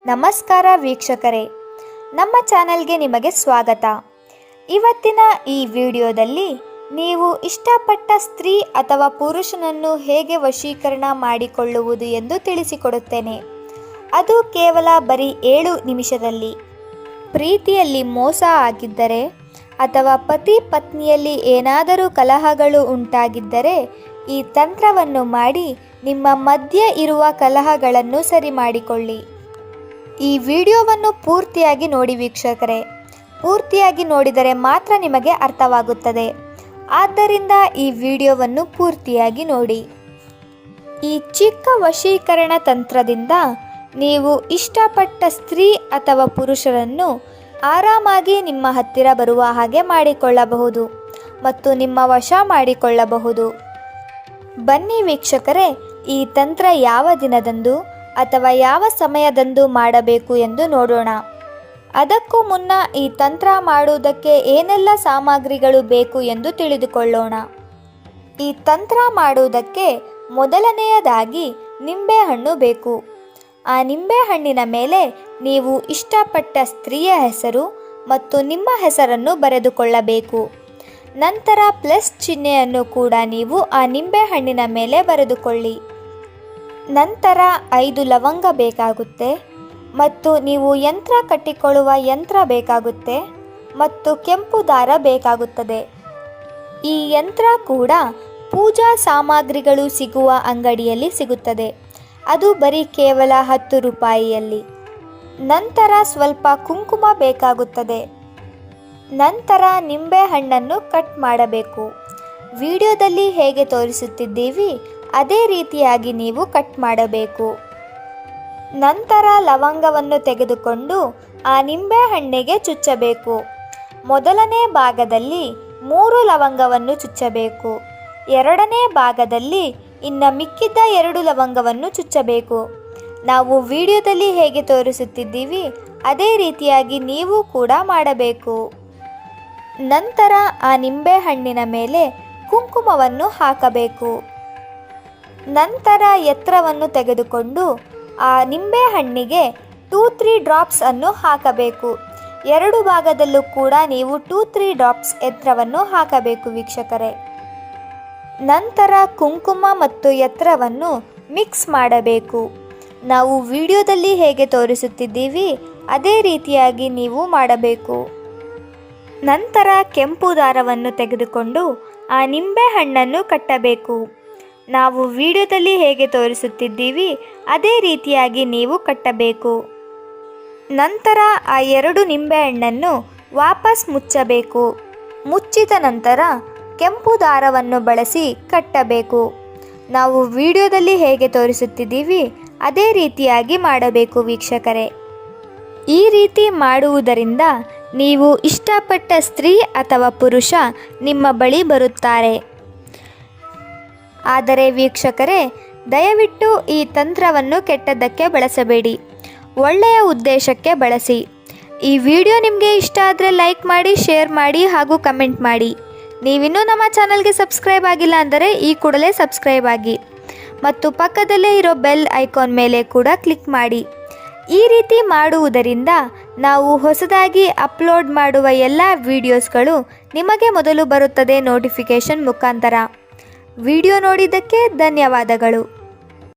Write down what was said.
ನಮಸ್ಕಾರ ವೀಕ್ಷಕರೇ, ನಮ್ಮ ಚಾನೆಲ್ಗೆ ನಿಮಗೆ ಸ್ವಾಗತ. ಇವತ್ತಿನ ಈ ವಿಡಿಯೋದಲ್ಲಿ ನೀವು ಇಷ್ಟಪಟ್ಟ ಸ್ತ್ರೀ ಅಥವಾ ಪುರುಷನನ್ನು ಹೇಗೆ ವಶೀಕರಣ ಮಾಡಿಕೊಳ್ಳುವುದು ಎಂದು ತಿಳಿಸಿಕೊಡುತ್ತೇನೆ. ಅದು ಕೇವಲ ಬರೀ 7 ನಿಮಿಷದಲ್ಲಿ. ಪ್ರೀತಿಯಲ್ಲಿ ಮೋಸ ಆಗಿದ್ದರೆ ಅಥವಾ ಪತಿ ಪತ್ನಿಯಲ್ಲಿ ಏನಾದರೂ ಕಲಹಗಳು ಉಂಟಾಗಿದ್ದರೆ ಈ ತಂತ್ರವನ್ನು ಮಾಡಿ ನಿಮ್ಮ ಮಧ್ಯೆ ಇರುವ ಕಲಹಗಳನ್ನು ಸರಿ ಮಾಡಿಕೊಳ್ಳಿ. ಈ ವಿಡಿಯೋವನ್ನು ಪೂರ್ತಿಯಾಗಿ ನೋಡಿ ವೀಕ್ಷಕರೇ. ಪೂರ್ತಿಯಾಗಿ ನೋಡಿದರೆ ಮಾತ್ರ ನಿಮಗೆ ಅರ್ಥವಾಗುತ್ತದೆ. ಆದ್ದರಿಂದ ಈ ವಿಡಿಯೋವನ್ನು ಪೂರ್ತಿಯಾಗಿ ನೋಡಿ. ಈ ಚಿಕ್ಕ ವಶೀಕರಣ ತಂತ್ರದಿಂದ ನೀವು ಇಷ್ಟಪಟ್ಟ ಸ್ತ್ರೀ ಅಥವಾ ಪುರುಷರನ್ನು ಆರಾಮಾಗಿ ನಿಮ್ಮ ಹತ್ತಿರ ಬರುವ ಹಾಗೆ ಮಾಡಿಕೊಳ್ಳಬಹುದು ಮತ್ತು ನಿಮ್ಮ ವಶ ಮಾಡಿಕೊಳ್ಳಬಹುದು. ಬನ್ನಿ ವೀಕ್ಷಕರೇ, ಈ ತಂತ್ರ ಯಾವ ದಿನದಂದು ಅಥವಾ ಯಾವ ಸಮಯದಂದು ಮಾಡಬೇಕು ಎಂದು ನೋಡೋಣ. ಅದಕ್ಕೂ ಮುನ್ನ ಈ ತಂತ್ರ ಮಾಡುವುದಕ್ಕೆ ಏನೆಲ್ಲ ಸಾಮಗ್ರಿಗಳು ಬೇಕು ಎಂದು ತಿಳಿದುಕೊಳ್ಳೋಣ. ಈ ತಂತ್ರ ಮಾಡುವುದಕ್ಕೆ ಮೊದಲನೆಯದಾಗಿ ನಿಂಬೆಹಣ್ಣು ಬೇಕು. ಆ ನಿಂಬೆಹಣ್ಣಿನ ಮೇಲೆ ನೀವು ಇಷ್ಟಪಟ್ಟ ಸ್ತ್ರೀಯ ಹೆಸರು ಮತ್ತು ನಿಮ್ಮ ಹೆಸರನ್ನು ಬರೆದುಕೊಳ್ಳಬೇಕು. ನಂತರ ಪ್ಲಸ್ ಚಿಹ್ನೆಯನ್ನು ಕೂಡ ನೀವು ಆ ನಿಂಬೆಹಣ್ಣಿನ ಮೇಲೆ ಬರೆದುಕೊಳ್ಳಿ. ನಂತರ 5 ಲವಂಗ ಬೇಕಾಗುತ್ತೆ ಮತ್ತು ನೀವು ಯಂತ್ರ ಕಟ್ಟಿಕೊಳ್ಳುವ ಯಂತ್ರ ಬೇಕಾಗುತ್ತೆ ಮತ್ತು ಕೆಂಪು ದಾರ ಬೇಕಾಗುತ್ತದೆ. ಈ ಯಂತ್ರ ಕೂಡ ಪೂಜಾ ಸಾಮಗ್ರಿಗಳು ಸಿಗುವ ಅಂಗಡಿಯಲ್ಲಿ ಸಿಗುತ್ತದೆ. ಅದು ಬರೀ ಕೇವಲ 10 ರೂಪಾಯಿಯಲ್ಲಿ. ನಂತರ ಸ್ವಲ್ಪ ಕುಂಕುಮ ಬೇಕಾಗುತ್ತದೆ. ನಂತರ ನಿಂಬೆಹಣ್ಣನ್ನು ಕಟ್ ಮಾಡಬೇಕು. ವಿಡಿಯೋದಲ್ಲಿ ಹೇಗೆ ತೋರಿಸುತ್ತಿದ್ದೀವಿ ಅದೇ ರೀತಿಯಾಗಿ ನೀವು ಕಟ್ ಮಾಡಬೇಕು. ನಂತರ ಲವಂಗವನ್ನು ತೆಗೆದುಕೊಂಡು ಆ ನಿಂಬೆಹಣ್ಣಿಗೆ ಚುಚ್ಚಬೇಕು. ಮೊದಲನೇ ಭಾಗದಲ್ಲಿ 3 ಲವಂಗವನ್ನು ಚುಚ್ಚಬೇಕು. ಎರಡನೇ ಭಾಗದಲ್ಲಿ ಇನ್ನು ಮಿಕ್ಕಿದ್ದ 2 ಲವಂಗವನ್ನು ಚುಚ್ಚಬೇಕು. ನಾವು ವಿಡಿಯೋದಲ್ಲಿ ಹೇಗೆ ತೋರಿಸುತ್ತಿದ್ದೀವಿ ಅದೇ ರೀತಿಯಾಗಿ ನೀವು ಕೂಡ ಮಾಡಬೇಕು. ನಂತರ ಆ ನಿಂಬೆಹಣ್ಣಿನ ಮೇಲೆ ಕುಂಕುಮವನ್ನು ಹಾಕಬೇಕು. ನಂತರ ಎತ್ರವನ್ನು ತೆಗೆದುಕೊಂಡು ಆ ನಿಂಬೆಹಣ್ಣಿಗೆ 2-3 ಡ್ರಾಪ್ಸ್ ಅನ್ನು ಹಾಕಬೇಕು. 2 ಭಾಗದಲ್ಲೂ ಕೂಡ ನೀವು 2-3 ಡ್ರಾಪ್ಸ್ ಎತ್ರವನ್ನು ಹಾಕಬೇಕು ವೀಕ್ಷಕರೇ. ನಂತರ ಕುಂಕುಮ ಮತ್ತು ಎತ್ರವನ್ನು ಮಿಕ್ಸ್ ಮಾಡಬೇಕು. ನಾವು ವಿಡಿಯೋದಲ್ಲಿ ಹೇಗೆ ತೋರಿಸುತ್ತಿದ್ದೀವಿ ಅದೇ ರೀತಿಯಾಗಿ ನೀವು ಮಾಡಬೇಕು. ನಂತರ ಕೆಂಪು ದಾರವನ್ನು ತೆಗೆದುಕೊಂಡು ಆ ನಿಂಬೆಹಣ್ಣನ್ನು ಕಟ್ಟಬೇಕು. ನಾವು ವಿಡಿಯೋದಲ್ಲಿ ಹೇಗೆ ತೋರಿಸುತ್ತಿದ್ದೀವಿ ಅದೇ ರೀತಿಯಾಗಿ ನೀವು ಕಟ್ಟಬೇಕು. ನಂತರ ಆ 2 ನಿಂಬೆಹಣ್ಣನ್ನು ವಾಪಸ್ ಮುಚ್ಚಬೇಕು. ಮುಚ್ಚಿದ ನಂತರ ಕೆಂಪು ದಾರವನ್ನು ಬಳಸಿ ಕಟ್ಟಬೇಕು. ನಾವು ವಿಡಿಯೋದಲ್ಲಿ ಹೇಗೆ ತೋರಿಸುತ್ತಿದ್ದೀವಿ ಅದೇ ರೀತಿಯಾಗಿ ಮಾಡಬೇಕು ವೀಕ್ಷಕರೇ. ಈ ರೀತಿ ಮಾಡುವುದರಿಂದ ನೀವು ಇಷ್ಟಪಟ್ಟ ಸ್ತ್ರೀ ಅಥವಾ ಪುರುಷ ನಿಮ್ಮ ಬಳಿ ಬರುತ್ತಾರೆ. ಆದರೆ ವೀಕ್ಷಕರೇ, ದಯವಿಟ್ಟು ಈ ತಂತ್ರವನ್ನು ಕೆಟ್ಟದ್ದಕ್ಕೆ ಬಳಸಬೇಡಿ, ಒಳ್ಳೆಯ ಉದ್ದೇಶಕ್ಕೆ ಬಳಸಿ. ಈ ವಿಡಿಯೋ ನಿಮಗೆ ಇಷ್ಟ ಆದರೆ ಲೈಕ್ ಮಾಡಿ, ಶೇರ್ ಮಾಡಿ ಹಾಗೂ ಕಮೆಂಟ್ ಮಾಡಿ. ನೀವಿನ್ನೂ ನಮ್ಮ ಚಾನಲ್ಗೆ ಸಬ್ಸ್ಕ್ರೈಬ್ ಆಗಿಲ್ಲ ಅಂದರೆ ಈ ಕೂಡಲೇ ಸಬ್ಸ್ಕ್ರೈಬ್ ಆಗಿ ಮತ್ತು ಪಕ್ಕದಲ್ಲೇ ಇರೋ ಬೆಲ್ ಐಕಾನ್ ಮೇಲೆ ಕೂಡ ಕ್ಲಿಕ್ ಮಾಡಿ. ಈ ರೀತಿ ಮಾಡುವುದರಿಂದ ನಾವು ಹೊಸದಾಗಿ ಅಪ್ಲೋಡ್ ಮಾಡುವ ಎಲ್ಲ ವಿಡಿಯೋಸ್ಗಳು ನಿಮಗೆ ಮೊದಲು ಬರುತ್ತದೆ ನೋಟಿಫಿಕೇಷನ್ ಮುಖಾಂತರ. ವಿಡಿಯೋ ನೋಡಿದ್ದಕ್ಕೆ ಧನ್ಯವಾದಗಳು.